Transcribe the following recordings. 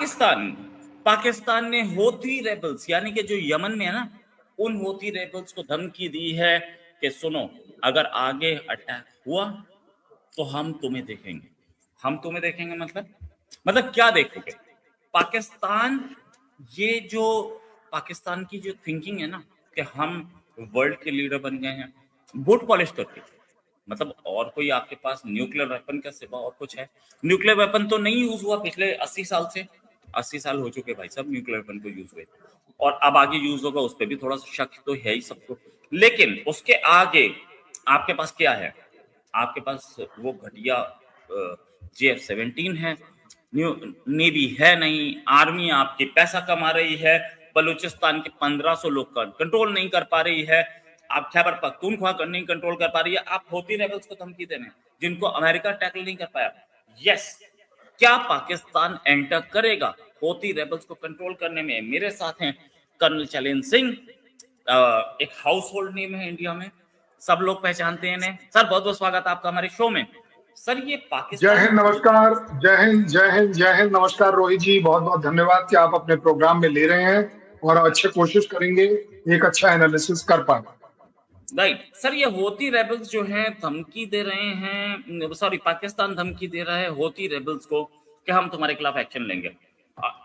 पाकिस्तान पाकिस्तान ने होती रेबल्स यानी कि जो यमन में है ना, उन होती रेबल्स को धमकी दी है कि सुनो, अगर आगे अटैक हुआ तो हम तुम्हें देखेंगे। हम तुम्हें देखेंगे मतलब क्या देखोगे? पाकिस्तान, ये जो पाकिस्तान की जो थिंकिंग है ना कि हम वर्ल्ड के लीडर बन गए हैं बूट पॉलिश करके। मतलब और कोई आपके पास न्यूक्लियर वेपन के सिवा और कुछ है? न्यूक्लियर वेपन तो नहीं यूज हुआ पिछले 80 साल से। 80 साल हो चुके भाई साहब न्यूक्लियर वेपन को यूज हुए, और अब आगे यूज होगा उस पर भी थोड़ा सा शक तो है ही सबको। लेकिन उसके आगे आपके पास क्या है? आपके पास वो घटिया JF-17 है, नेवी है नहीं, आर्मी आपकी पैसा कमा रही है, बलूचिस्तान के 1500 लोग का कंट्रोल नहीं कर पा रही है, आप खैबर पख्तूनख्वा नहीं कंट्रोल कर पा रही है, आप होती रेबल्स को धमकी दे रहे हैं जिनको अमेरिका टैकल नहीं कर पाया। यस, क्या पाकिस्तान एंटर करेगा होती रेबल्स को कंट्रोल करने में? मेरे साथ हैं कर्नल चैलेंज सिंह, एक हाउस होल्ड नेम है इंडिया में, सब लोग पहचानते हैं इन्हें। सर बहुत बहुत स्वागत आपका हमारे शो में। सर ये पाकिस्तान, जय हिंद, नमस्कार। जय हिंद, जय हिंद, जय हिंद, नमस्कार रोहित जी, बहुत बहुत धन्यवाद कि आप अपने प्रोग्राम में ले रहे हैं और अच्छे कोशिश करेंगे एक अच्छा एनालिसिस कर पाए। राइट सर, ये होती रेबल्स जो हैं धमकी दे रहे हैं, सॉरी पाकिस्तान धमकी दे रहा है होती रेबल्स को कि हम तुम्हारे खिलाफ एक्शन लेंगे।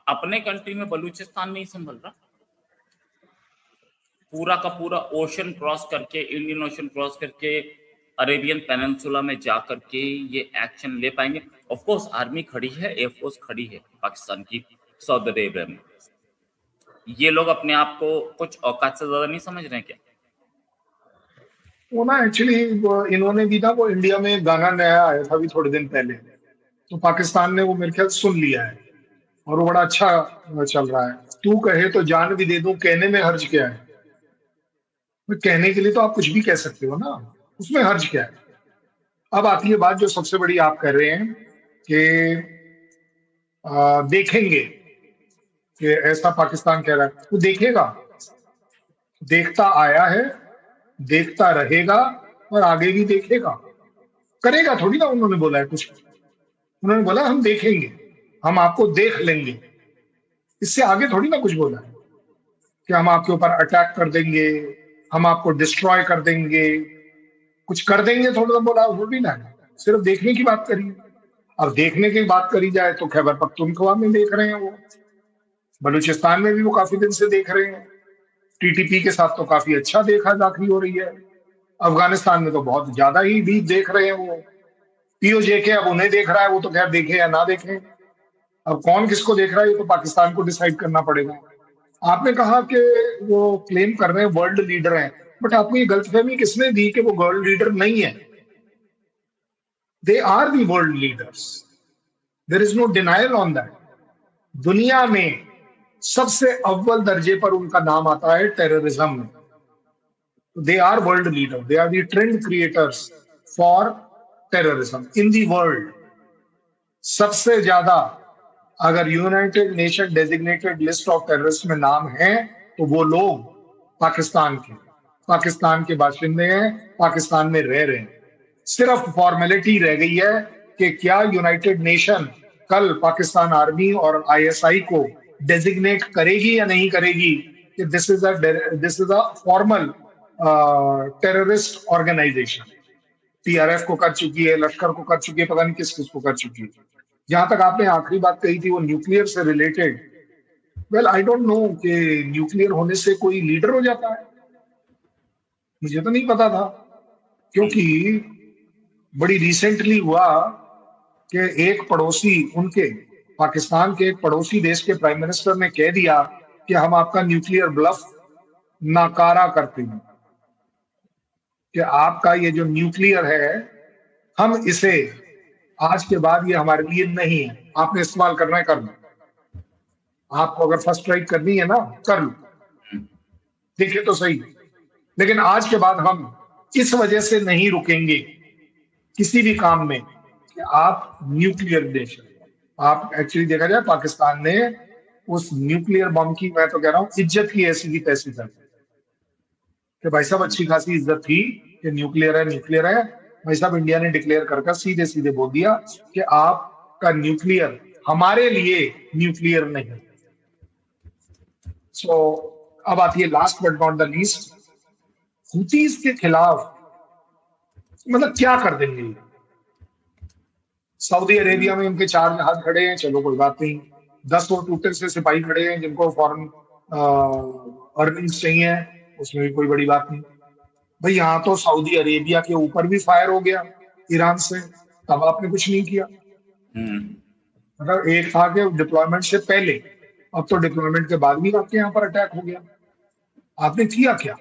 अपने कंट्री में बलूचिस्तान नहीं संभल रहा, पूरा का पूरा ओशन क्रॉस करके, इंडियन ओशन क्रॉस करके अरेबियन पेनिनसुला में जा करके ये एक्शन ले पाएंगे। ऑफ कोर्स आर्मी खड़ी है, एयरफोर्स खड़ी है पाकिस्तान की सऊदी अरेबिया में। ये लोग अपने आप को कुछ औकात से ज्यादा नहीं समझ रहे हैं क्या? वो ना एक्चुअली इन्होंने भी ना वो इंडिया में गाना नया आया था अभी थोड़े दिन पहले, तो पाकिस्तान ने वो मेरे ख्याल सुन लिया है और वो बड़ा अच्छा चल रहा है। तू कहे तो जान भी दे दूं, कहने में हर्ज क्या है? तो कहने के लिए तो आप कुछ भी कह सकते हो ना, उसमें हर्ज क्या है? अब आती है बात जो सबसे बड़ी आप कह रहे हैं कि देखेंगे कि ऐसा पाकिस्तान कह रहा है, वो देखेगा, देखता आया है, देखता रहेगा और आगे भी देखेगा। करेगा थोड़ी ना, उन्होंने बोला है कुछ, उन्होंने बोला हम देखेंगे, हम आपको देख लेंगे। इससे आगे थोड़ी ना कुछ बोला है कि हम आपके ऊपर अटैक कर देंगे, हम आपको डिस्ट्रॉय कर देंगे, कुछ कर देंगे थोड़ा सा बोला, थोड़ी ना है। सिर्फ देखने की बात करी। अब देखने की बात करी जाए तो खैबर पख्तूनख्वा में देख रहे हैं, वो बलूचिस्तान में भी वो काफी दिन से देख रहे हैं, TTP के साथ तो काफी अच्छा देखा दाखी हो रही है, अफगानिस्तान में तो बहुत ज्यादा ही डीप देख रहे हैं वो। POJ के अब उन्हें देख रहा है, वो तो खैर देखे या ना देखे, अब कौन किसको देख रहा है ये तो पाकिस्तान को डिसाइड करना पड़ेगा। आपने कहा कि वो क्लेम कर रहे हैं वर्ल्ड लीडर हैं, बट आपको ये गलतफहमी किसने दी कि वो वर्ल्ड लीडर नहीं है? They are the world leaders, there is no denial on that. दुनिया में सबसे अव्वल दर्जे पर उनका नाम आता है टेररिज्म में। They are world leader, they are the trend creators for terrorism in the world. सबसे ज्यादा अगर United Nation designated list of terrorist में नाम है तो वो लोग पाकिस्तान के बाशिंदे हैं, पाकिस्तान में रह रहे हैं। सिर्फ फॉर्मेलिटी रह गई है कि क्या यूनाइटेड नेशन कल पाकिस्तान आर्मी और ISI को डेजिग्नेट करेगी या नहीं करेगी कि this is a formal terrorist organisation. TRF को कर चुकी है, लश्कर को कर चुकी है, पता नहीं किस किस को कर चुकी है। जहां तक आपने आखिरी बात कही थी वो न्यूक्लियर से related, well I don't know कि न्यूक्लियर होने से कोई लीडर हो जाता है, मुझे तो नहीं पता था। क्योंकि बड़ी रिसेंटली हुआ कि एक पड़ोसी उनके, पाकिस्तान के एक पड़ोसी देश के प्राइम मिनिस्टर ने कह दिया कि हम आपका न्यूक्लियर ब्लफ नाकारा करते हैं, कि आपका ये जो न्यूक्लियर है हम इसे आज के बाद ये हमारे लिए नहीं है, आपने इस्तेमाल करना है कर लो, आपको अगर फर्स्ट स्ट्राइक करनी है ना कर लो, देखिए तो सही। लेकिन आज के बाद हम इस वजह से नहीं रुकेंगे किसी भी काम में कि आप न्यूक्लियर देश। आप एक्चुअली देखा जाए पाकिस्तान ने उस न्यूक्लियर बम की, मैं तो कह रहा हूं, इज्जत की ऐसी की तैसी कर दी कि भाई साहब अच्छी खासी इज्जत थी कि न्यूक्लियर है, भाई साहब इंडिया ने डिक्लेयर कर सीधे सीधे बोल दिया कि आपका न्यूक्लियर हमारे लिए न्यूक्लियर नहीं। सो अब आती है last but not the least, हुतीज के खिलाफ मतलब क्या कर देंगे ये? सऊदी अरेबिया में उनके 4 जहाज खड़े हैं, चलो कोई बात नहीं। 10 और टूटे से सिपाही खड़े हैं जिनको फॉरेन अर्निंग्स चाहिए, उसमें भी कोई बड़ी बात नहीं। भाई यहाँ तो सऊदी अरेबिया के ऊपर भी फायर हो गया ईरान से, तब आपने कुछ नहीं किया। मतलब एक था कि डिप्लॉयमेंट से पहले, अब तो डिप्लॉयमेंट के बाद भी आपके यहाँ पर अटैक हो गया। आपने किया क्या?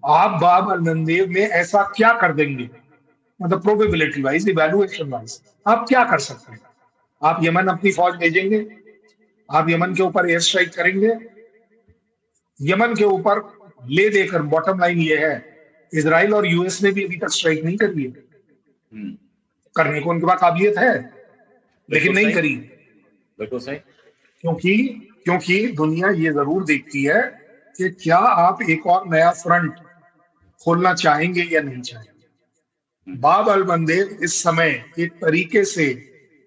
आप बाब अल मंदेब में ऐसा क्या कर देंगे? मतलब प्रोबेबिलिटी वाइज, इवैल्यूएशन वाइज आप क्या कर सकते हैं? आप यमन अपनी फौज भेजेंगे? आप यमन के ऊपर एयर स्ट्राइक करेंगे? यमन के ऊपर ले देकर बॉटम लाइन ये है, इसराइल और यूएस ने भी अभी तक स्ट्राइक नहीं करी है। करने को उनके पास काबिलियत है, लेकिन नहीं करी। बिल्कुल सही। क्योंकि क्योंकि दुनिया ये जरूर देखती है कि क्या आप एक और नया फ्रंट खोलना चाहेंगे या नहीं चाहेंगे। बाब अल मंदेब इस समय एक तरीके से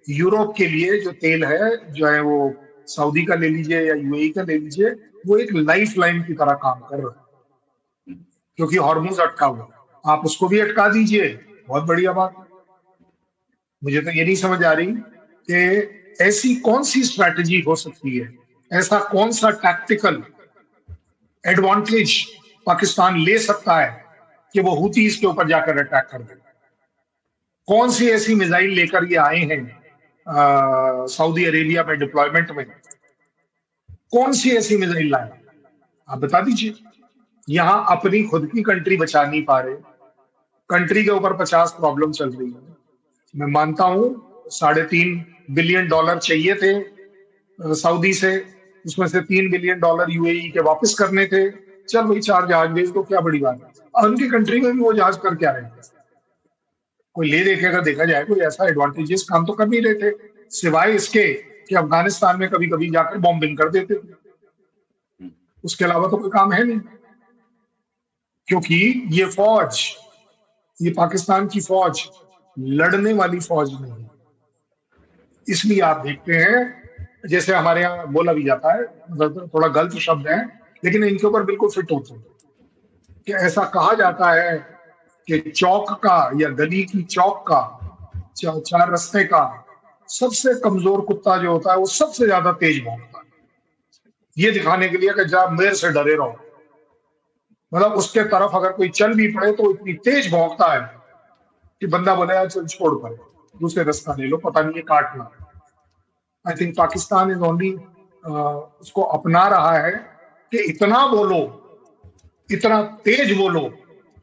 यूरोप के लिए जो तेल है, जो है वो सऊदी का ले लीजिए या यूएई का ले लीजिए, वो एक लाइफ लाइन की तरह काम कर रहा है। क्योंकि हॉर्मुज अटका हुआ, आप उसको भी अटका दीजिए, बहुत बढ़िया बात। मुझे तो ये नहीं समझ आ रही कि ऐसी कौन सी स्ट्रैटेजी हो सकती है, ऐसा कौन सा टैक्टिकल एडवांटेज पाकिस्तान ले सकता है कि वो हुतीज के ऊपर जाकर अटैक कर दे। कौन सी ऐसी मिसाइल लेकर ये आए हैं सऊदी अरेबिया में डिप्लॉयमेंट में? कौन सी ऐसी मिसाइल लाए? आप बता दीजिए। यहां अपनी खुद की कंट्री बचा नहीं पा रहे, कंट्री के ऊपर 50 प्रॉब्लम चल रही है। मैं मानता हूं $3.5 बिलियन चाहिए थे सऊदी से, उसमें से $3 बिलियन यूएई के वापस करने थे। चल भाई 4 जहाज भेज दो, क्या बड़ी बात है। उनकी कंट्री में भी वो जहाज कर क्या रहे थे? कोई ले देखे अगर देखा जाए, कोई ऐसा एडवांटेजेस काम तो कर नहीं रहे थे, सिवाय इसके कि अफगानिस्तान में कभी कभी जाकर बॉम्बिंग कर देते थे। उसके अलावा तो कोई काम है नहीं। क्योंकि ये फौज, ये पाकिस्तान की फौज लड़ने वाली फौज नहीं है। इसलिए आप देखते हैं, जैसे हमारे यहाँ बोला भी जाता है, थोड़ा गलत शब्द है लेकिन इनके ऊपर बिल्कुल फिट होते हैं, कि ऐसा कहा जाता है कि चौक का या गली की चौक का, चार रास्ते का सबसे कमजोर कुत्ता जो होता है वो सबसे ज्यादा तेज भौंकता है, ये दिखाने के लिए कि जब मेरे से डरे रहो। मतलब उसके तरफ अगर कोई चल भी पड़े तो इतनी तेज भौंकता है कि बंदा बोले यार चल छोड़ पड़े, दूसरे रास्ता ले लो, पता नहीं ये काटना। I think Pakistan is only उसको अपना रहा है कि इतना बोलो, इतना तेज बोलो।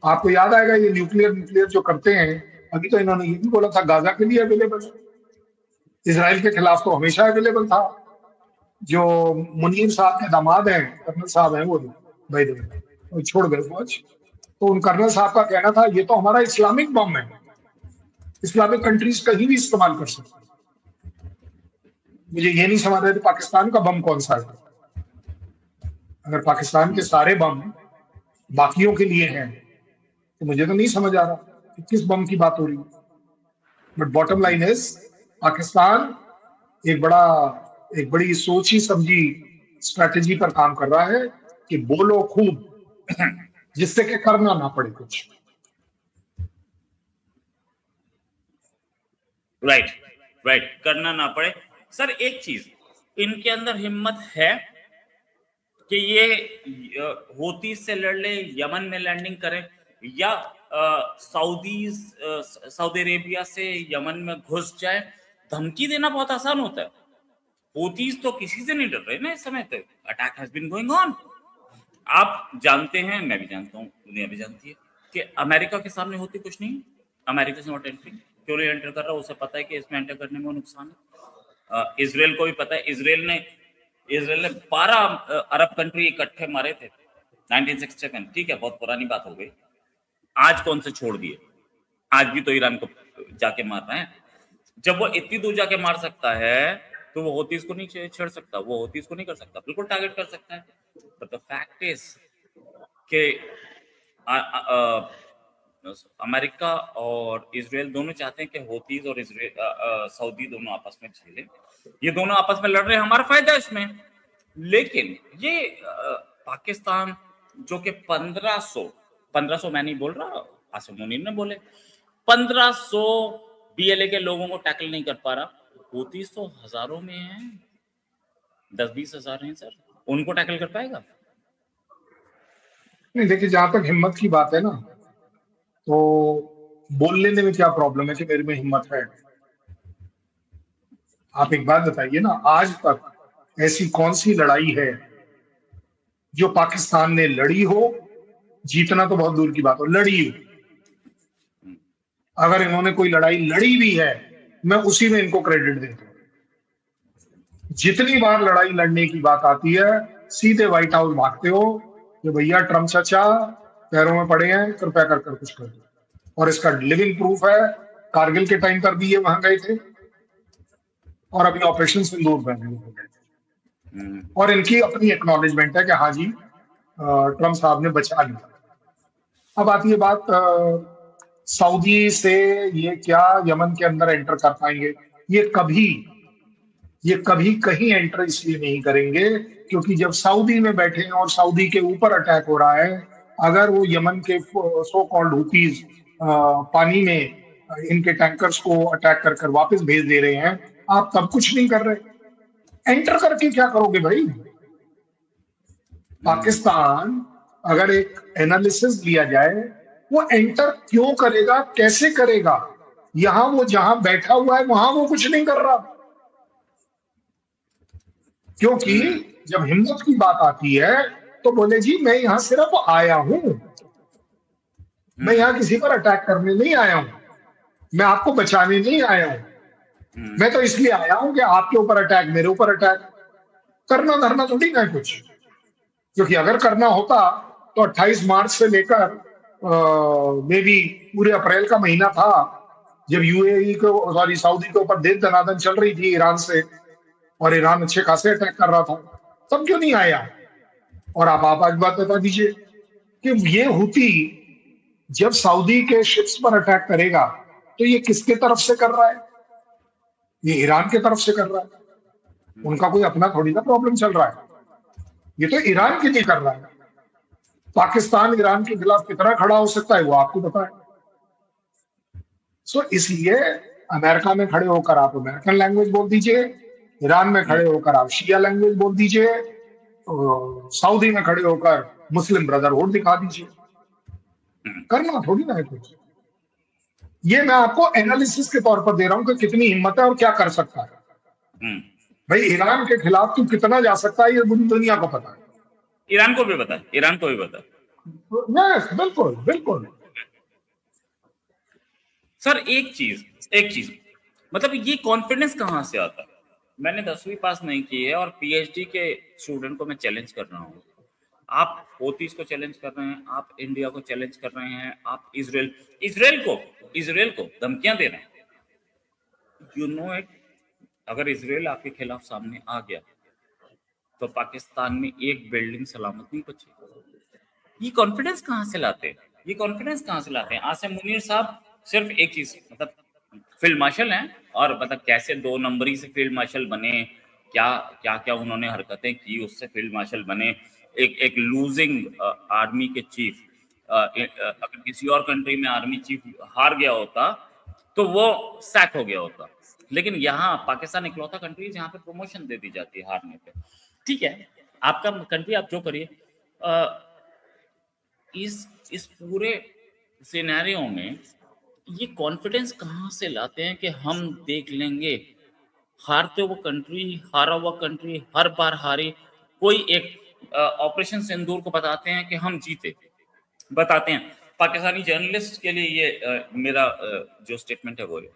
आपको याद आएगा ये न्यूक्लियर जो करते हैं, अभी तो इन्होंने ये भी बोला था गाजा के लिए अवेलेबल है, इसराइल के खिलाफ तो हमेशा अवेलेबल था। जो मुनीर साहब के दामाद हैं, कर्नल साहब हैं वो, भाई वो छोड़ गए फौज, तो उन कर्नल साहब का कहना था ये तो हमारा इस्लामिक बम है, इस्लामिक कंट्रीज कहीं भी इस्तेमाल कर सकते। मुझे ये नहीं समझ रहे थे पाकिस्तान का बम कौन सा है। अगर पाकिस्तान के सारे बम बाकियों के लिए हैं तो मुझे तो नहीं समझ आ रहा कि किस बम की बात हो रही है। But bottom line is, Pakistan एक बड़ी सोची समझी स्ट्रैटेजी पर काम कर रहा है कि बोलो खूब, जिससे कि करना ना पड़े कुछ। राइट, करना ना पड़े। सर एक चीज, इनके अंदर हिम्मत है कि ये होती से लड़ ले, यमन में लैंडिंग करें, या सऊदी अरेबिया से यमन में घुस जाए? धमकी देना बहुत आसान होता है, होतीज तो किसी से नहीं डर रहे ना इस समय तक। Attack has been going on. आप जानते हैं, मैं भी जानता हूँ, दुनिया भी जानती है कि अमेरिका के सामने होती कुछ नहीं। अमेरिका से नॉट एंट्रिंग, क्यों नहीं एंटर कर रहा? उसे पता है कि इसमें एंटर करने में नुकसान है। इसराइल को भी पता है। इसराइल ने 12 अरब कंट्री इकट्ठे मारे थे 1967, ठीक है, बहुत पुरानी बात हो गई। आज कौन से छोड़ दिए? आज भी तो ईरान को जाके मार रहे हैं। जब वो इतनी दूर जाके मार सकता है तो वो होतीज को नहीं छेड़ सकता, वो होतीज को नहीं कर सकता, बिल्कुल टारगेट कर सकता है। बट द फैक्ट इज कि अमेरिका और इजराइल दोनों चाहते हैं कि हौतीज और सऊदी दोनों आपस में झेलें। ये दोनों आपस में लड़ रहे हैं, हमारा फायदा है इसमें। लेकिन ये पाकिस्तान जो कि 1500 मैं नहीं बोल रहा, आसिम मुनीर ने बोले 1500 बीएलए के लोगों को टैकल नहीं कर पा रहा। हौतीज तो हजारों में हैं, 10-20 हजार हैं सर, उनको टैकल कर पाएगा? नहीं देखिए, जहां तक हिम्मत की बात है ना, तो बोल लेने में क्या प्रॉब्लम है कि मेरे में हिम्मत है। आप एक बात बताइए ना, आज तक ऐसी कौन सी लड़ाई है जो पाकिस्तान ने लड़ी हो, जीतना तो बहुत दूर की बात हो, लड़ी हो। अगर इन्होंने कोई लड़ाई लड़ी भी है, मैं उसी में इनको क्रेडिट देता हूं। जितनी बार लड़ाई लड़ने की बात आती है, सीधे व्हाइट हाउस भागते हो कि भैया ट्रम्प चाचा पैरों में पड़े हैं, कृपया कर कर कुछ कर दो। और इसका लिविंग प्रूफ है, कारगिल के टाइम पर भी ये वहां गए थे, और अभी ऑपरेशन सिंदूर में भी हो गए। और इनकी अपनी एक्नॉलेजमेंट है कि हाँ जी, ट्रम्प साहब ने बचा लिया। अब आती है बात, सऊदी से ये क्या यमन के अंदर एंटर कर पाएंगे? ये कभी ये कभी कहीं एंटर इसलिए नहीं करेंगे क्योंकि जब सऊदी में बैठे हैं और सऊदी के ऊपर अटैक हो रहा है, अगर वो यमन के सो कॉल्ड हुतीज पानी में इनके टैंकर्स को अटैक कर कर वापस भेज दे रहे हैं, आप तब कुछ नहीं कर रहे। एंटर करके क्या करोगे भाई? पाकिस्तान, अगर एक एनालिसिस लिया जाए, वो एंटर क्यों करेगा, कैसे करेगा? यहां वो जहां बैठा हुआ है वहां वो कुछ नहीं कर रहा, क्योंकि जब हिम्मत की बात आती है तो बोले जी मैं यहां सिर्फ आया हूं, मैं यहां किसी पर अटैक करने नहीं आया हूं, मैं आपको बचाने नहीं आया हूं, मैं तो इसलिए आया हूं कि आपके ऊपर अटैक, मेरे ऊपर अटैक करना धरना थोड़ी ना है कुछ। क्योंकि अगर करना होता तो 28 मार्च से लेकर मे बी पूरे अप्रैल का महीना था, जब यूएई को, सॉरी, सऊदी के ऊपर देश दनादन चल रही थी ईरान से, और ईरान अच्छे खासे अटैक कर रहा था, तब क्यों नहीं आया? और आप आज बात बता दीजिए कि ये हुती जब सऊदी के शिप्स पर अटैक करेगा तो ये किसके तरफ से कर रहा है? ये ईरान के तरफ से कर रहा है। उनका कोई अपना थोड़ी ना प्रॉब्लम चल रहा है, ये तो ईरान के लिए कर रहा है। पाकिस्तान ईरान के खिलाफ कितना खड़ा हो सकता है वो आपको पता है। सो इसलिए अमेरिका में खड़े होकर आप अमेरिकन लैंग्वेज बोल दीजिए, ईरान में खड़े होकर आप शिया लैंग्वेज बोल दीजिए, सऊदी में खड़े होकर मुस्लिम ब्रदरहुड दिखा दीजिए, करना थोड़ी ना है कुछ। ये मैं आपको एनालिसिस के तौर पर दे रहा हूं कि कितनी हिम्मत है और क्या कर सकता है। भाई ईरान के खिलाफ तू कितना जा सकता है, ये पूरी दुनिया को पता है, ईरान को भी पता है, ईरान को भी पता है। यस, बिल्कुल बिल्कुल। सर एक चीज मतलब ये कॉन्फिडेंस कहाँ से आता है? मैंने 10वीं पास नहीं की है और पीएचडी के स्टूडेंट को मैं चैलेंज कर रहा हूँ। आप हौतीस को चैलेंज कर रहे हैं, आप इंडिया को चैलेंज कर रहे हैं, आप इजराइल को धमकियां दे रहे हैं। यू नो इट, अगर इजराइल आपके खिलाफ सामने आ गया तो पाकिस्तान में एक बिल्डिंग सलामत नहीं बचेगी। ये कॉन्फिडेंस कहाँ से लाते हैं? आसिम मुनीर साहब सिर्फ एक चीज, मतलब फील्ड मार्शल हैं, और मतलब कैसे 2 नंबरी से फील्ड मार्शल बने, क्या उन्होंने हरकतें की उससे फील्ड मार्शल बने। एक लूजिंग आर्मी के चीफ, अगर किसी और कंट्री में आर्मी चीफ हार गया होता तो वो सैक हो गया होता, लेकिन यहाँ पाकिस्तान इकलौता कंट्री जहाँ पे प्रमोशन दे दी जाती है हारने पे। ठीक है, आपका कंट्री, आप जो करिए। इस पूरे सिनेरियो में ये कॉन्फिडेंस कहाँ से लाते हैं कि हम देख लेंगे? हारते हुए कंट्री, हारा हुआ कंट्री, हर बार हारी। कोई एक ऑपरेशन सिंदूर को बताते हैं कि हम जीते, बताते हैं। पाकिस्तानी जर्नलिस्ट के लिए ये मेरा जो स्टेटमेंट है वो है,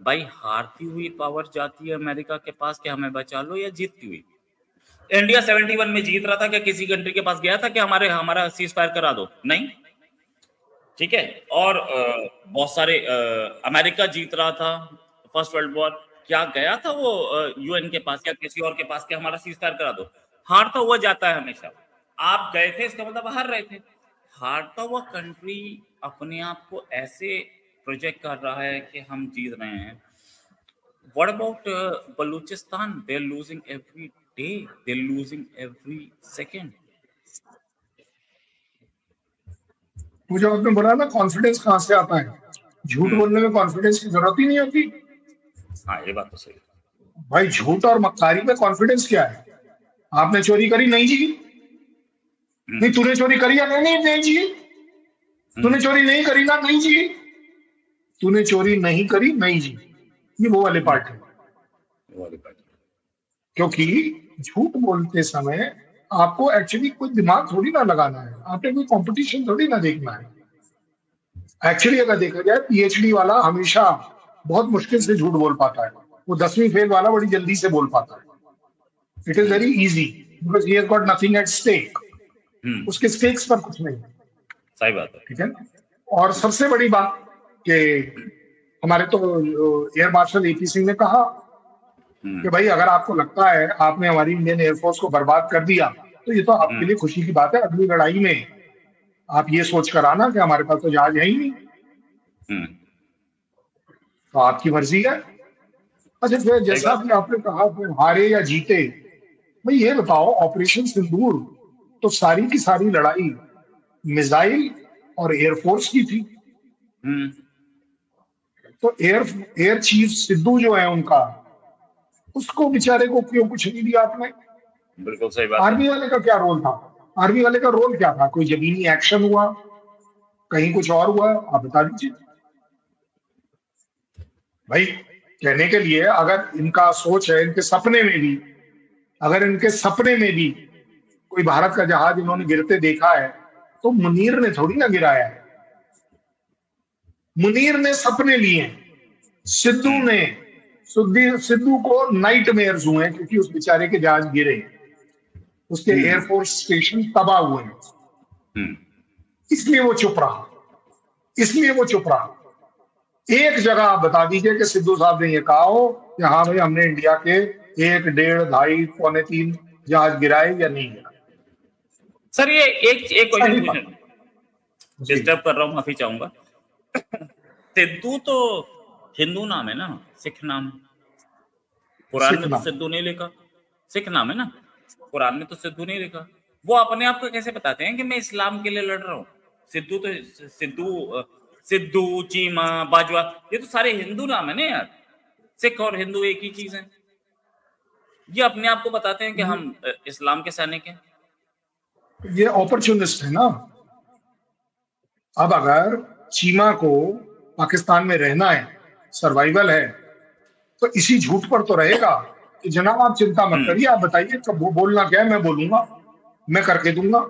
भाई हारती हुई पावर जाती है अमेरिका के पास कि हमें बचा लो, या जीतती हुई? इंडिया 71 में जीत रहा था, क्या किसी कंट्री के पास गया था कि हमारा सीज फायर करा दो? नहीं, ठीक है। और बहुत सारे अमेरिका जीत रहा था फर्स्ट वर्ल्ड वॉर, क्या गया था वो यूएन के पास या किसी और के पास कि हमारा सीज फायर करा दो? हारता हुआ जाता है हमेशा। आप गए थे इसका मतलब हार रहे थे। हारता हुआ कंट्री अपने आप को ऐसे प्रोजेक्ट कर रहा है कि हम जीत रहे हैं। What about Balochistan? They're losing every day. They're losing every second. वो जो आपने बोला ना कॉन्फिडेंस कहाँ से आता है, झूठ बोलने में कॉन्फिडेंस की जरूरत ही नहीं होती हाँ, ये बात तो सही है। भाई। झूठ और मक्कारी में कॉन्फिडेंस क्या है? आपने चोरी करी, नहीं जी। नहीं, तूने चोरी करी या नहीं? नहीं जी। तूने चोरी नहीं करी ना? नहीं जी। तूने चोरी नहीं करी? नहीं जी। ये वो वाले पार्ट है। वो वाली बात। क्योंकि झूठ बोलते समय आपको एक्चुअली कोई दिमाग थोड़ी ना लगाना है, आपने कोई कंपटीशन थोड़ी ना देखना है। एक्चुअली अगर देखा जाए, पीएचडी वाला हमेशा बहुत मुश्किल से झूठ बोल पाता है, वो 10वीं फेल वाला बड़ी जल्दी से बोल पाता है। It is very easy because he has got nothing at stake. उसके स्टेक्स पर कुछ नहीं। सही बात है। ठीक है। और सबसे बड़ी बात कि हमारे तो एयर मार्शल एपी सिंह ने कहा कि भाई अगर आपको लगता है आपने हमारी इंडियन एयरफोर्स को बर्बाद कर दिया तो ये तो आपके लिए खुशी की बात है। अगली लड़ाई में आप ये सोच कर आना कि हमारे पास तो जहाज है ही नहीं, तो आपकी मर्जी है। अच्छा, फिर जैसा भी आपने कहा फिर हारे या जीते, भाई ये बताओ, ऑपरेशन सिंदूर तो सारी की सारी लड़ाई मिसाइल और एयरफोर्स की थी। तो एयर चीफ सिद्धू जो है उनका, उसको बेचारे को क्यों कुछ नहीं दिया आपने? बिल्कुल सही बात। आर्मी वाले का क्या रोल था? आर्मी वाले का रोल क्या था? कोई जमीनी एक्शन हुआ, कहीं कुछ और हुआ, आप बता दीजिए भाई। कहने के लिए अगर इनका सोच है, इनके सपने में भी, अगर इनके सपने में भी कोई भारत का जहाज इन्होंने गिरते देखा है, तो मुनीर ने थोड़ी ना गिराया है। मुनीर ने सपने लिए, सिद्धू ने, सिद्धू को नाइट मेयर्स हुए हैं क्योंकि उस बेचारे के जहाज गिरे, उसके एयरफोर्स स्टेशन तबाह हुए हैं, इसलिए वो चुप रहा। इसलिए वो चुप रहा। एक जगह आप बता दीजिए कि सिद्धू साहब ने ये कहा हो कि हाँ भाई हमने इंडिया के 1, 1.5, 2.5, पौने 3 जहाज गिराए या नहीं गिराए। सर ये एक क्वेश्चन पूछना, डिस्टर्ब कर रहा हूँ, माफी चाहूंगा। सिद्धू तो हिंदू नाम है ना, सिख नाम? कुरान में तो सिद्धू नहीं लिखा, सिख नाम है ना, कुरान में तो सिद्धू नहीं लिखा। वो अपने आप को कैसे बताते हैं कि मैं इस्लाम के लिए लड़ रहा हूँ? सिद्धू तो सिद्धू, चीमा, बाजवा, ये तो सारे हिंदू नाम है ना यार। सिख और हिंदू एक ही चीज है। ये अपने आप को बताते हैं कि हम इस्लाम के सैनिक हैं। ये अपॉर्चुनिस्ट है ना। अब अगर चीमा को पाकिस्तान में रहना है, सर्वाइवल है, तो इसी झूठ पर तो रहेगा कि जनाब आप चिंता मत करिए, आप बताइए कब वो बोलना क्या है, मैं बोलूंगा, मैं करके दूंगा।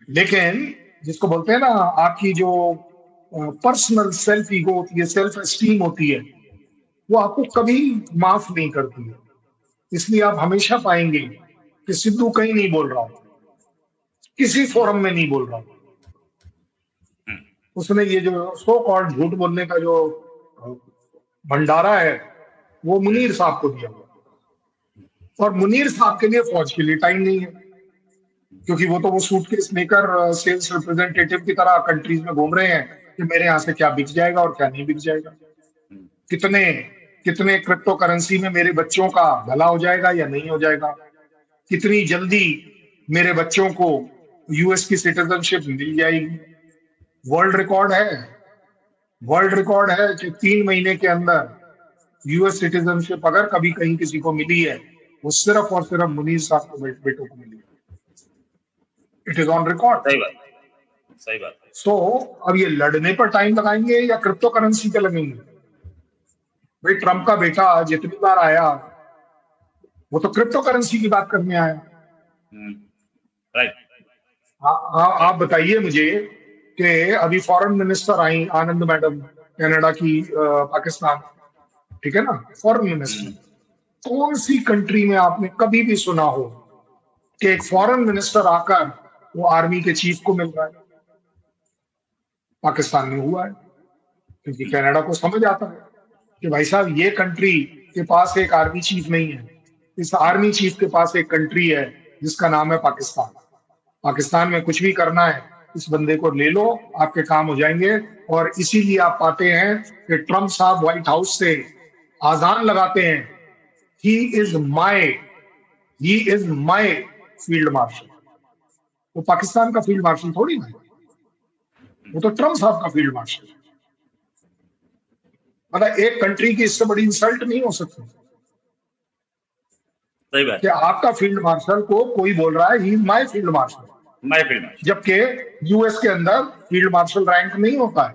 लेकिन जिसको बोलते हैं ना, आपकी जो पर्सनल सेल्फ ईगो होती है, सेल्फ एस्टीम होती है, वो आपको कभी माफ नहीं करती है। इसलिए आप हमेशा पाएंगे कि सिद्धू कहीं नहीं बोल रहा हो, किसी फोरम में नहीं बोल रहा हो। उसने ये जो सो कॉल्ड झूठ बोलने का जो भंडारा है, वो मुनीर साहब को दिया हुआ। और मुनीर साहब के लिए फौज के लिए टाइम नहीं है, क्योंकि वो तो वो सूटकेस लेकर सेल्स रिप्रेजेंटेटिव की तरह कंट्रीज में घूम रहे हैं कि मेरे यहाँ से क्या बिक जाएगा और क्या नहीं बिक जाएगा, कितने कितने क्रिप्टो करेंसी में मेरे बच्चों का भला हो जाएगा या नहीं हो जाएगा, कितनी जल्दी मेरे बच्चों को यूएस की सिटीजनशिप मिल जाएगी। वर्ल्ड रिकॉर्ड है कि 3 महीने के अंदर यूएस सिटीजनशिप अगर कभी कहीं किसी को मिली है, वो सिर्फ और सिर्फ मुनीर साहब को बेटों को मिली है। It is on record. सही बात। सो अब ये लड़ने पर टाइम लगाएंगे या क्रिप्टो करेंसी पे लगेंगे? भाई ट्रम्प का बेटा जितनी बार आया वो तो क्रिप्टो करेंसी की बात करने आया। राइट। आप बताइए मुझे कि अभी foreign minister I Anand madam, Canada की, पाकिस्तान, ठीक है ना, फॉरेन मिनिस्टर, कौन सी कंट्री में आपने कभी भी सुना हो कि एक फॉरेन मिनिस्टर आकर वो आर्मी के चीफ को मिल रहा है? पाकिस्तान में हुआ है, क्योंकि कनाडा को समझ आता है कि भाई साहब ये कंट्री के पास एक आर्मी चीफ नहीं है, इस आर्मी चीफ के पास एक कंट्री है जिसका नाम है पाकिस्तान। पाकिस्तान में कुछ भी करना है इस बंदे को ले लो, आपके काम हो जाएंगे। और इसीलिए आप पाते हैं कि ट्रम्प साहब व्हाइट हाउस से आजान लगाते हैं, ही is my he is my field martial. वो पाकिस्तान का फील्ड मार्शल थोड़ी ना है, वो तो ट्रम्प साहब का फील्ड मार्शल है। मतलब एक कंट्री की इससे बड़ी इंसल्ट नहीं हो सकती सही बात कि आपका फील्ड मार्शल को कोई बोल रहा है he is my field marshal, my field match. जबकि यूएस के अंदर फील्ड मार्शल रैंक नहीं होता है,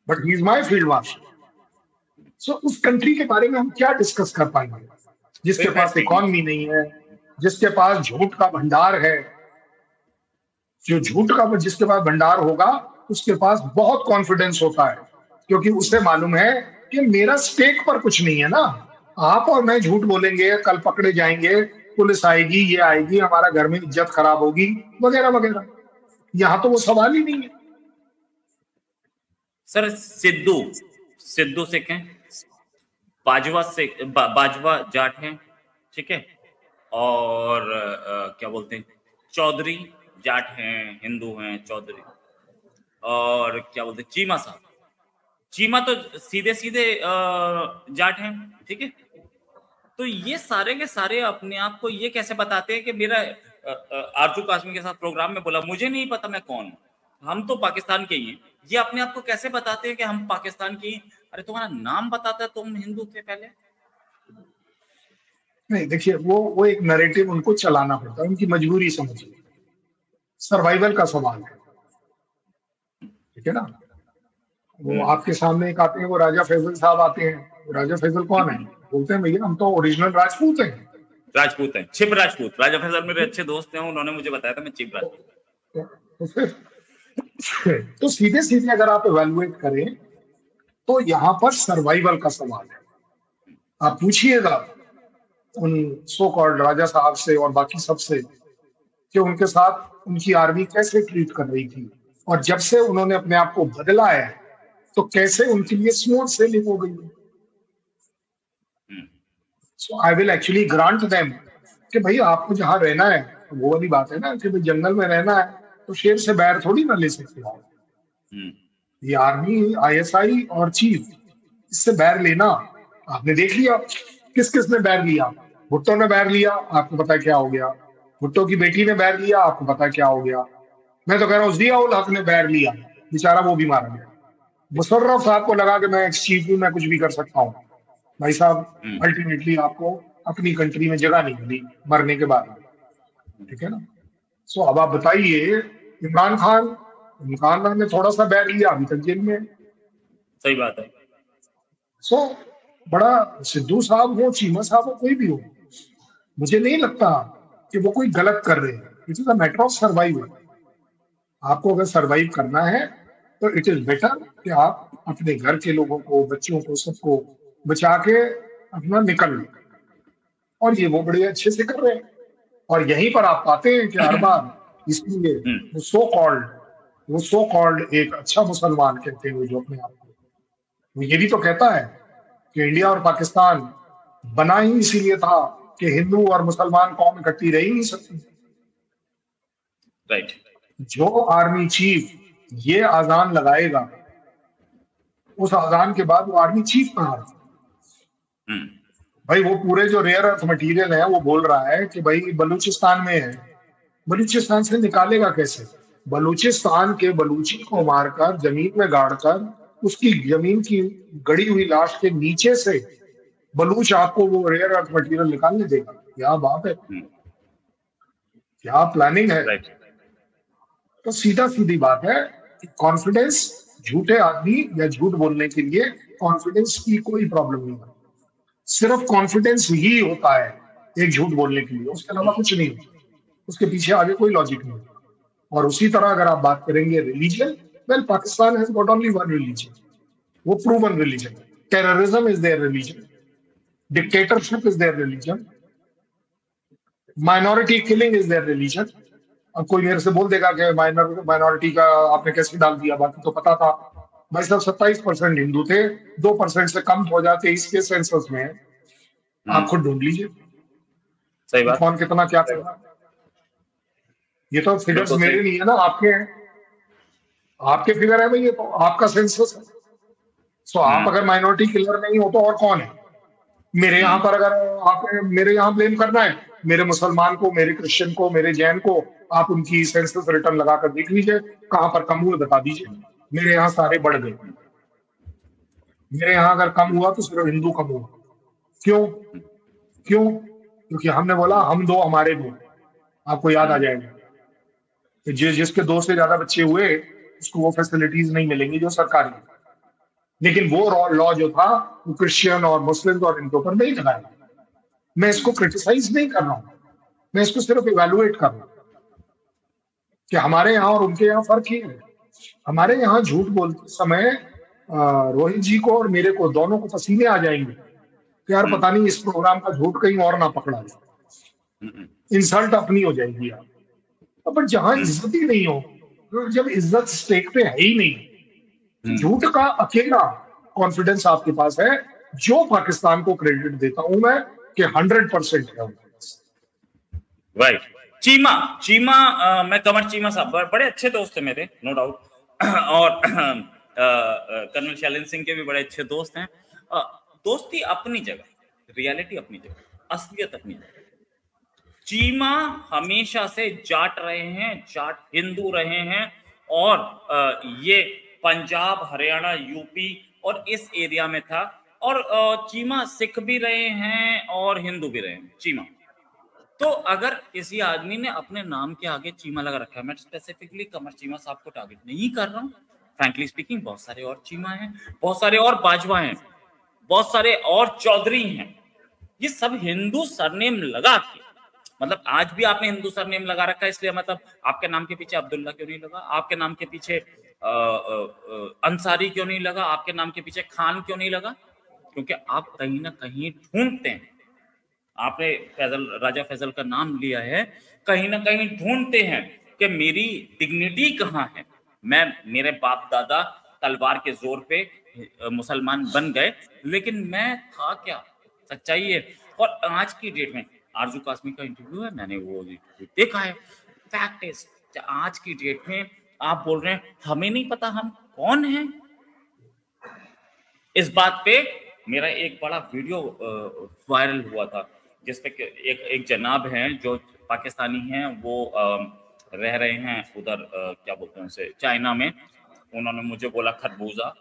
but he is my field marshal. So उस कंट्री के बारे में हम क्या डिस्कस कर पाएंगे जिसके पास इकॉनमी नहीं है, जिसके पास झूठ का भंडार है। जो झूठ का जिसके पास भंडार होगा उसके पास बहुत कॉन्फिडेंस होता है, क्योंकि उसे मालूम है कि मेरा स्टेक पर कुछ नहीं है ना। आप और मैं झूठ बोलेंगे, कल पकड़े जाएंगे, पुलिस आएगी, ये आएगी, हमारा घर में इज्जत खराब होगी, वगैरह वगैरह। यहाँ तो वो सवाल ही नहीं है। सर सिद्धू सिद्धू सिख हैं, बाजवा जाट हैं, ठीक है, और क्या बोलते हैं, चौधरी जाट हैं, हिंदू हैं, चौधरी, और क्या बोलते हैं, चीमा साहब, चीमा तो सीधे सीधे जाट हैं, ठीक है। तो ये सारे के सारे अपने आप को ये कैसे बताते हैं कि मेरा आरजू कासमी के साथ प्रोग्राम में बोला मुझे नहीं पता मैं कौन हूँ, हम तो पाकिस्तान के ही हैं। ये अपने आप को कैसे बताते हैं कि हम पाकिस्तान की? अरे तुम्हारा नाम बताता है, तुम हिंदू थे पहले। नहीं, देखिए वो एक नैरेटिव उनको चलाना पड़ता है, उनकी मजबूरी समझिए, सर्वाइवल का सवाल है, ठीक है ना। वो आपके सामने एक आते हैं, वो राजा फैजल साहब आते हैं। वो राजा फैजल कौन है? बोलते हैं भैया हम तो ओरिजिनल राजपूत हैं। राजपूत हैं, छिप राजपूत। राजा फैजल मेरे अच्छे दोस्त हैं, उन्होंने मुझे बताया था मैं छिप राजपूत। तो फिर तो सीधे सीधे अगर आप इवेलुएट करें तो यहाँ पर सर्वाइवल का सवाल है। आप पूछिएगा उन सो कॉल्ड राजा साहब से और बाकी सबसे कि उनके साथ उनकी आर्मी कैसे ट्रीट कर रही थी, और जब से उन्होंने अपने आप को बदला है तो कैसे उनके लिए स्मूथ सेलिंग हो गई। So I will actually grant them कि भाई आपको जहां रहना है, वो वाली बात है ना कि भाई जंगल में रहना है तो शेर से बैर थोड़ी ना ले सकते हो। ये आर्मी, आईएसआई और चीफ, इससे बैर लेना आपने देख लिया किस किस ने बैर लिया। भुट्टो ने बैर लिया, आपको पता है क्या हो गया। भुट्टो की बेटी ने बैर लिया, आपको पता है क्या हो गया। मैं तो कह रहा हूँ जिया उल हक ने बैर लिया, बेचारा वो भी मारा गया। मुशर्रफ साहब को लगा कि मैं एक्स चीफ हूं, मैं कुछ भी कर सकता हूँ। भाई साहब अल्टीमेटली आपको अपनी कंट्री में जगह नहीं मिली मरने के बाद, ठीक है ना। सो अब आप बताइए, इमरान खान ने थोड़ा सा बैर लिया, अभी तक जेल में। सही बात है। सो बड़ा सिद्धू साहब हो, चीमा साहब हो, कोई भी हो, मुझे नहीं लगता कि वो कोई गलत कर रहे हैं। It is a matter of survival. आपको अगर सर्वाइव करना है तो इट इज बेटर कि आप अपने घर के लोगों को, बच्चों को, सबको बचा के अपना निकल लो, और ये वो बड़े अच्छे से कर रहे हैं। और यहीं पर आप पाते हैं कि हर बार इसलिए वो सो कॉल्ड एक अच्छा मुसलमान कहते हुए जो अपने आप को, वो ये भी तो कहता है कि इंडिया और पाकिस्तान बना ही इसीलिए था कि हिंदू और मुसलमान कौम इकट्ठी रह ही नहीं सकती। राइट। जो आर्मी चीफ ये आजान लगाएगा, उस आजान के बाद वो आर्मी चीफ कहाँ है? भाई वो पूरे जो रेयर अर्थ मटेरियल है वो बोल रहा है कि भाई बलूचिस्तान में है। बलूचिस्तान से निकालेगा कैसे? बलूचिस्तान के बलूची को मारकर, जमीन में गाड़कर, उसकी जमीन की गड़ी हुई लाश के नीचे से बलूच आपको वो रेयर अर्थ मटेरियल निकालने देगा? क्या बात है, क्या प्लानिंग है। राइट। तो सीधा सीधी बात है कि कॉन्फिडेंस, झूठे आदमी या झूठ बोलने के लिए कॉन्फिडेंस की कोई प्रॉब्लम नहीं है। सिर्फ कॉन्फिडेंस ही होता है एक झूठ बोलने के लिए, उसके अलावा कुछ नहीं होता। उसके पीछे आगे कोई लॉजिक नहीं होता। और उसी तरह अगर आप बात करेंगे religion, well Pakistan has got only one religion, वो proven religion. Terrorism is their religion, dictatorship is their religion, minority killing is their religion. अब कोई मेरे से बोल देगा कि माइनॉरिटी का आपने कैसे डाल दिया, बाकी तो पता था। भाई साहब 27% हिंदू थे, 2% से कम हो जाते इसके सेंसस में, आप खुद ढूंढ लीजिए सही बात। कौन कितना क्या कर रहा है। ये तो फिगर्स बिल्कुल सही। मेरे नहीं है ना, आपके हैं। आपके फिगर है भाई, ये तो आपका सेंसस है। सो आप हम्म अगर माइनॉरिटी किलर नहीं हो तो और कौन है? मेरे यहाँ हम्म पर अगर आप मेरे यहाँ ब्लेम करना है, मेरे मुसलमान को, मेरे क्रिश्चियन को, मेरे जैन को, आप उनकी सेंसस रिटर्न लगाकर देख लीजिए, कहाँ पर कम हुए बता दीजिए। मेरे यहाँ सारे बढ़ गए। मेरे यहाँ अगर कम हुआ तो सिर्फ हिंदू कम हुआ। क्यों? क्यों? क्योंकि हमने बोला हम दो हमारे दो। आपको याद आ हम्म जाएगा कि जिसके दो से ज्यादा बच्चे हुए उसको वो फैसिलिटीज नहीं मिलेंगी जो सरकारी है। लेकिन वो लॉ जो था वो क्रिश्चियन और मुस्लिम और इनके ऊपर नहीं लगाया। मैं इसको हम्म क्रिटिसाइज नहीं कर रहा हूँ, मैं इसको सिर्फ इवेलुएट कर रहा हूँ कि हमारे यहाँ और उनके यहाँ फर्क ही है। हमारे यहाँ झूठ बोलते समय रोहित जी को और मेरे को दोनों को पसीने आ जाएंगे कि यार हम्म पता नहीं इस प्रोग्राम का झूठ कहीं और ना पकड़ा जाए, हम्म इंसल्ट अपनी हो जाएगी यार। पर जहां हम्म इज्जत ही नहीं हो, तो जब इज्जत स्टेक पे है ही नहीं, तो हम्म झूठ का अकेला कॉन्फिडेंस आपके पास है, जो पाकिस्तान को क्रेडिट देता हूं मैं कि 100% है उनके पास। राइट। चीमा, चीमा, मैं कमर चीमा साहब बड़े अच्छे दोस्त थे मेरे, नो डाउट। और कर्नल शैलेंद्र सिंह के भी बड़े अच्छे दोस्त हैं। अ, दोस्ती अपनी जगह, रियलिटी अपनी जगह, असलियत अपनी जगह। चीमा हमेशा से जाट रहे हैं, जाट हिंदू रहे हैं। और ये पंजाब, हरियाणा, यूपी और इस एरिया में था। और चीमा सिख भी रहे हैं और हिंदू भी रहे हैं चीमा। तो अगर किसी आदमी ने अपने नाम के आगे चीमा लगा रखा है, मैं स्पेसिफिकली कमर चीमा साहब को टारगेट नहीं कर रहा हूँ। फ्रैंकली स्पीकिंग, बहुत सारे और चीमा हैं, बहुत सारे और बाजवा हैं, बहुत सारे और चौधरी हैं। ये सब हिंदू सरनेम लगा के, मतलब आज भी आपने हिंदू सरनेम लगा रखा है, इसलिए मतलब आपके नाम के पीछे अब्दुल्ला क्यों नहीं लगा, आपके नाम के पीछे अंसारी क्यों नहीं लगा, आपके नाम के पीछे खान क्यों नहीं लगा? क्योंकि आप कहीं ना कहीं ढूंढते हैं, आपने फैजल, राजा फैजल का नाम लिया है, कहीं ना कहीं ढूंढते हैं कि मेरी डिग्निटी कहाँ है। मैं, मेरे बाप दादा तलवार के जोर पे मुसलमान बन गए, लेकिन मैं था क्या? सच्चाई है। और आज की डेट में आरजू कासमी का इंटरव्यू है, मैंने वो देखा है। फैक्ट इज, आज की डेट में आप बोल रहे हैं हमें नहीं पता हम कौन हैं। इस बात पे मेरा एक बड़ा वीडियो वायरल हुआ था, जिसपे एक एक जनाब हैं जो पाकिस्तानी हैं, वो रह रहे हैं उधर, क्या बोलते हैं उसे, चाइना में। उन्होंने मुझे बोला खरबूजा।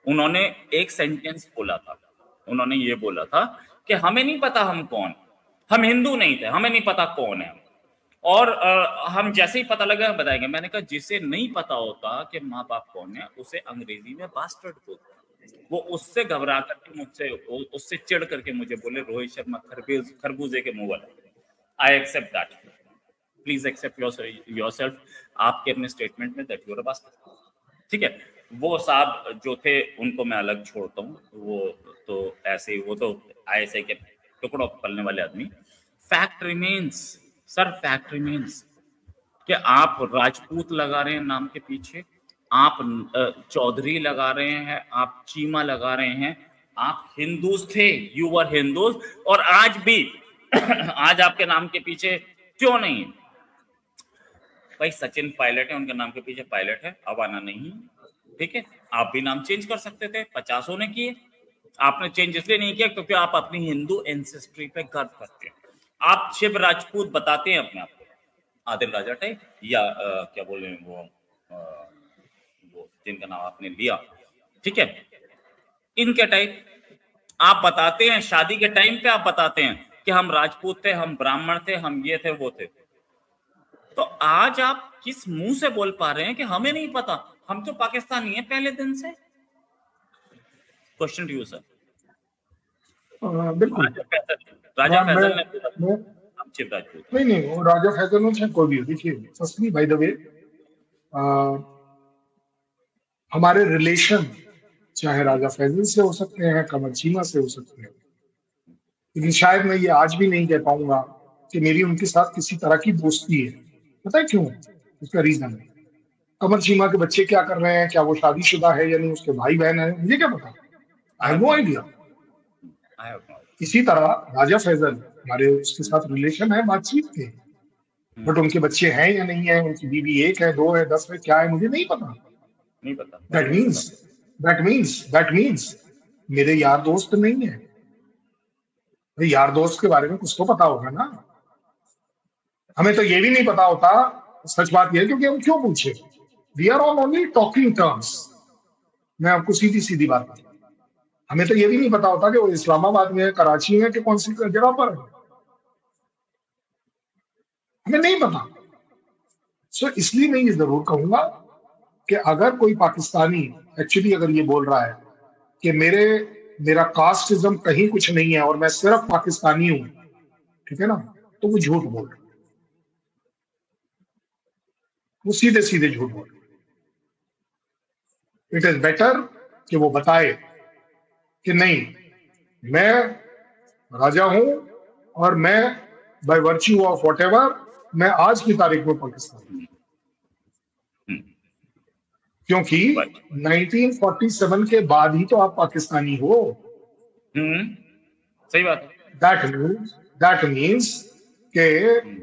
उन्होंने एक सेंटेंस बोला था, उन्होंने ये बोला था कि हमें नहीं पता हम कौन, हम हिंदू नहीं थे, हमें नहीं पता कौन है हम। और हम जैसे ही पता लगा बताएंगे। मैंने कहा जिसे नहीं पता होता कि माँ बाप कौन है, उसे अंग्रेजी में बास्टर्ड बोलते हैं। वो उससे घबरा करके मुझसे, उससे चिढ़ करके मुझे बोले रोहित शर्मा खरबूजे के मुंह वाला। I accept that, please accept yourself. आपके अपने स्टेटमेंट में that you are a bastard, ठीक है। वो साहब जो थे उनको मैं अलग छोड़ता हूँ, वो तो ऐसे ही, वो तो आईएसआई के टुकड़ों पर पलने वाले आदमी। Fact remains, sir fact remains कि आप राजपूत लगा रहे हैं नाम के पीछे, आप चौधरी लगा रहे हैं, आप चीमा लगा रहे हैं, आप हिंदूज थे, यू वर हिंदूज। और आज भी आज आपके नाम के पीछे क्यों नहीं? भाई सचिन पायलट है, उनके नाम के पीछे पायलट है, अवाना नहीं, ठीक है। आप भी नाम चेंज कर सकते थे, 50 ने किए। आपने चेंज इसलिए नहीं किया क्योंकि आप अपनी हिंदू एंसेस्ट्री पे गर्व करते हैं। आप शिव राजपूत बताते हैं अपने आप को, आदिल राजा टाइप, या क्या बोले वो जिनका नाम आपने लिया, ठीक है, इनके टाइप आप बताते हैं। शादी के टाइम पे आप बताते हैं कि हम राजपूत थे, हम ब्राह्मण थे, हम ये थे, वो थे। तो आज आप किस मुंह से बोल पा रहे हैं कि हमें नहीं पता? हम तो पाकिस्तानी हैं पहले दिन से। Question to you sir. बिल्कुल। राजा मैं मैं फैजल ने बोला मैं हम शिव राजपूत हैं। नहीं नहीं, वो राजा फैजल हो चाहे कोई भी हो, देखिए फर्स्टली बाय द वे, हमारे रिलेशन चाहे राजा फैजल से हो सकते हैं, कमर चीमा से हो सकते हैं, लेकिन शायद मैं ये आज भी नहीं कह पाऊंगा कि मेरी उनके साथ किसी तरह की दोस्ती है। पता है क्यों? उसका रीजन है, कमर चीमा के बच्चे क्या कर रहे हैं, क्या वो शादीशुदा है या नहीं, उसके भाई बहन है, मुझे क्या पता। I I have have no no idea. I have no इसी तरह राजा फैजल, हमारे उसके साथ रिलेशन है, बातचीत थे, बट उनके बच्चे हैं या नहीं है, उनकी बीवी 1 है, 2 है, 10 है, क्या है मुझे नहीं पता। नहीं पता, दैट बिल्कुल सही मीन्स बात। दैट मीन्स मेरे यार दोस्त नहीं है। भाई यार दोस्त के बारे में कुछ तो पता होगा ना। हमें तो ये भी नहीं पता होता, सच बात यह है, क्योंकि हम क्यों पूछे। We are on only talking terms. मैं आपको सीधी सीधी बात बताऊं, हमें तो ये भी नहीं पता होता कि वो इस्लामाबाद में है, कराची में है, कि कौन सी जगह पर है। हमें नहीं पता। सो इसलिए मैं ये जरूर कहूंगा कि अगर कोई पाकिस्तानी एक्चुअली अगर ये बोल रहा है कि मेरा कास्टिज्म कहीं कुछ नहीं है और मैं सिर्फ पाकिस्तानी हूं, ठीक है ना, तो वो झूठ बोल रहा है। वो सीधे सीधे झूठ बोल रहा है। इट इज बेटर कि वो बताए कि नहीं, मैं राजा हूं और मैं बाय वर्च्यू ऑफ व्हाटएवर मैं आज की तारीख में पाकिस्तानी हूं। हम्म, क्योंकि राइट। 1947 के बाद ही तो आप पाकिस्तानी हो। हम्म, सही बात है। दैट मीन्स के हम्म,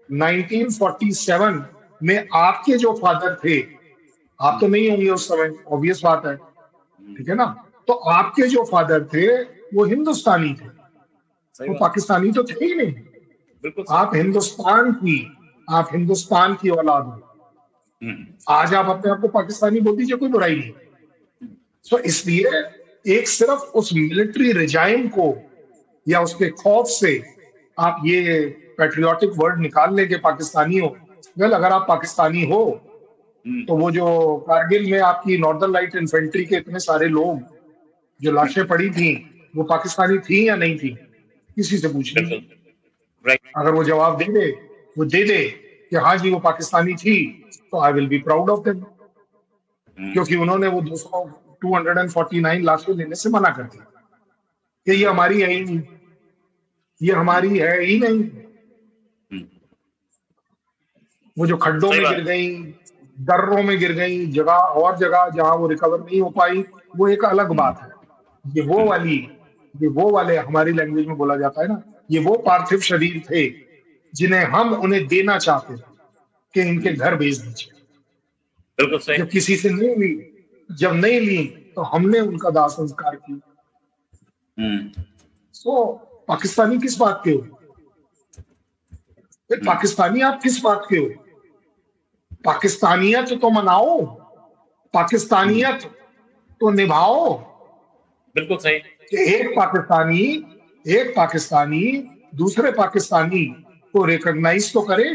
1947 में आपके जो फादर थे, आप तो नहीं होंगे उस समय, ऑब्वियस बात है, हम्म, ठीक है ना, तो आपके जो फादर थे वो हिंदुस्तानी थे, सही वो बात है, पाकिस्तानी तो थे ही नहीं। बिल्कुल सही। आप हिंदुस्तान की औलाद हो। हम्म, आज आप अपने आप को पाकिस्तानी बोल दीजिए, कोई बुराई नहीं। सो इसलिए एक सिर्फ उस मिलिट्री रिजाइम को या उसके खौफ से आप ये पैट्रियोटिक वर्ड निकाल लें कि पाकिस्तानी हो। वेल, अगर आप पाकिस्तानी हो हम्म, तो वो जो कारगिल में आपकी नॉर्दर्न लाइट इन्फेंट्री के इतने सारे लोग जो लाशें पड़ी थी, वो पाकिस्तानी थी या नहीं थी, किसी से पूछ लीजिए। बिल्कुल राइट। अगर वो जवाब दे दे कि हाँ जी वो पाकिस्तानी थी, तो I will be proud of them. Hmm, क्योंकि उन्होंने वो 249 लाशें लेने से मना कर दिया कि ये हम्म, हमारी है ही नहीं, ये हम्म, हमारी है ही नहीं। हम्म, वो जो खड्डों सही में गिर बात है। गई, दर्रों में गिर गई, जगह जहां वो रिकवर नहीं हो पाई, वो एक अलग हम्म, बात है। ये वो हम्म, वाली ये वो वाले, हमारी लैंग्वेज में बोला जाता है ना, ये वो पार्थिव शरीर थे जिन्हें हम उन्हें देना चाहते थे कि इनके हम्म, घर भेज दीजिए। बिल्कुल सही। जब किसी से नहीं ली जब नहीं ली तो हमने उनका दाह संस्कार किया। हम्म, तो पाकिस्तानी किस बात के हो? फिर हम्म, पाकिस्तानी आप किस बात के हो? पाकिस्तानियत तो मनाओ, हम्म, पाकिस्तानियत तो निभाओ। बिल्कुल सही। कि एक पाकिस्तानी दूसरे पाकिस्तानी को रिकॉग्नाइज तो करे,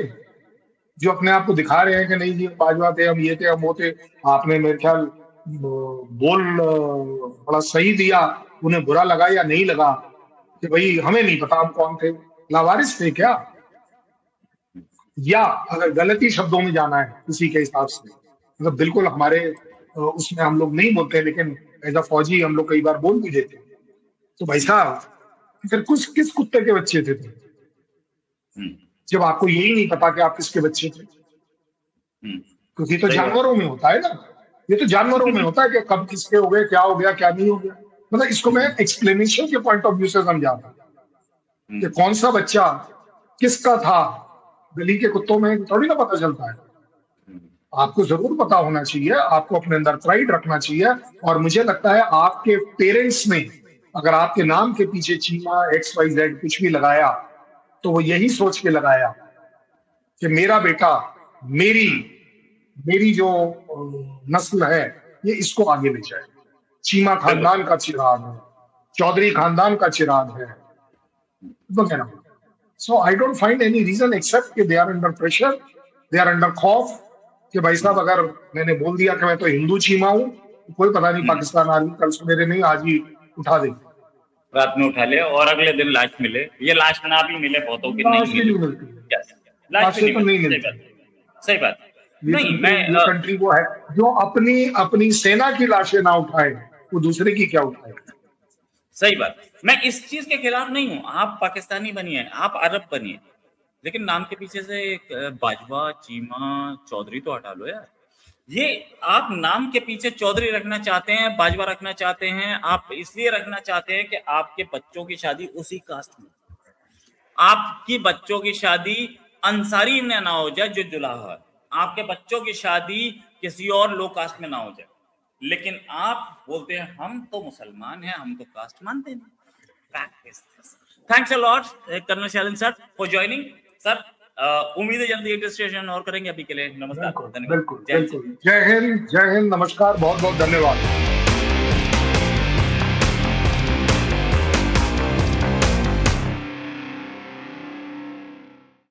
जो अपने आप को दिखा रहे हैं कि नहीं जी हम बाजवा थे, हम ये थे, हम वो थे। आपने मेरे ख्याल बोल बड़ा सही दिया, उन्हें बुरा लगा या नहीं लगा, कि भाई हमें नहीं पता हम कौन थे, लावारिस थे क्या? या अगर गलती शब्दों में जाना है किसी के हिसाब से, मतलब बिल्कुल हमारे उसमें हम लोग नहीं बोलते, लेकिन एज अ फौजी हम लोग कई बार बोल भी देते हैं, तो भाई साहब फिर कुछ किस कुत्ते के बच्चे थे तुम, हम्म, जब आपको यही नहीं पता कि आप किसके बच्चे थे? हम्म, क्योंकि ये तो सही बात। जानवरों में होता है ना, ये तो जानवरों में होता है कि कब किसके हो गए, क्या हो गया, क्या नहीं हो गया। मतलब इसको मैं हम्म, एक्सप्लेनेशन के पॉइंट ऑफ व्यू से समझाता हूँ कि हम्म, कौन सा बच्चा किसका था, गली के कुत्तों में थोड़ी ना पता चलता है। हम्म, आपको जरूर पता होना चाहिए, आपको अपने अंदर प्राइड रखना चाहिए। और मुझे लगता है आपके पेरेंट्स ने अगर आपके नाम के पीछे चीमा XYZ कुछ भी लगाया, तो वो यही सोच के लगाया कि मेरा बेटा, मेरी हम्म, मेरी जो नस्ल है, ये इसको आगे ले जाए। चीमा बिल्कुल। खानदान का चिराग है, चौधरी खानदान का चिराग है, वगैरह। So I don't find any reason except कि they are under pressure, they are under खौफ, कि भाई साहब हम्म, अगर मैंने बोल दिया कि मैं तो हिंदू चीमा हूं, तो कोई पता नहीं हम्म, पाकिस्तान आर्मी कल सवेरे नहीं आज ही उठा दे। रात में उठा ले और अगले दिन लाश मिले, ये लाश ना भी मिले, बहुतों की नहीं लाश ही मिली। नहीं मिलती, यस, लाश भी लाशें नहीं तो नहीं मिलती, सही मिलती। बात। सही बात। नहीं मैं ये कंट्री वो है जो अपनी अपनी सेना की लाशें ना उठाए, वो दूसरे की क्या उठाए। सही बात। मैं इस चीज के खिलाफ नहीं हूं, आप पाकिस्तानी बनिए, आप अरब बनिए, लेकिन नाम के पीछे से एक बाजवा, चीमा, चौधरी तो हटा लो यार। ये आप नाम के पीछे चौधरी रखना चाहते हैं, बाजवा रखना चाहते हैं, आप इसलिए रखना चाहते हैं कि आपके बच्चों की शादी उसी कास्ट में, आपकी बच्चों की शादी अंसारी में ना हो जाए जो जुलाहा है, आपके बच्चों की शादी किसी और लो कास्ट में ना हो जाए, लेकिन आप बोलते हैं हम तो मुसलमान हैं, हम तो कास्ट मानते नहीं। Fact is this. Thanks a lot, Colonel Shailin sir, for joining. Sir, उम्मीद है जल्दी एक डिस्कशन और करेंगे। अभी के लिए नमस्कार, बिल्कुल धन्यवाद, बिल्कुल जय हिंद। बिल्कुल। जय हिंद, नमस्कार, बहुत बहुत धन्यवाद।